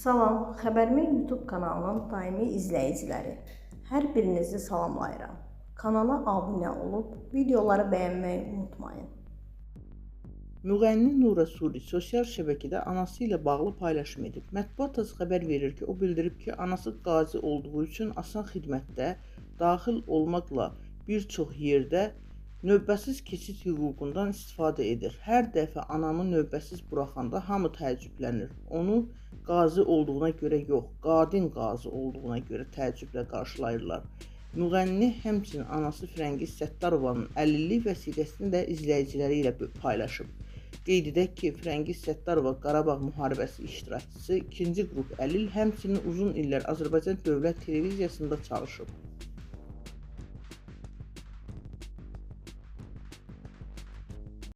Salam, Xəbərmi YouTube kanalının daimi izləyiciləri. Hər birinizi salamlayıram. Kanala abunə olub, videoları bəyənməyi unutmayın. Müğənni Nura Suri sosial şəbəkədə anası ilə bağlı paylaşım edib. Mətbuat xəbər verir ki, o bildirib ki, anası qazi olduğu üçün asan xidmətdə daxil olmaqla bir çox yerdə növbəsiz keçid hüququndan istifadə edir. Hər dəfə anamı növbəsiz buraxanda hamı təəccüblənir. Onu qazi olduğuna görə yox, qadın qazi olduğuna görə təəccüblə qarşılayırlar. Müğənni həmçinin anası Firəngiz Səttərovanın əlillik vəsiqəsini də izləyiciləri ilə paylaşıb. Qeyd edək ki, Firəngiz Səttərova Qarabağ müharibəsi iştirakçısı, 2-ci qrup əlil, həmçinin uzun illər Azərbaycan Dövlət Televiziyasında çalışıb.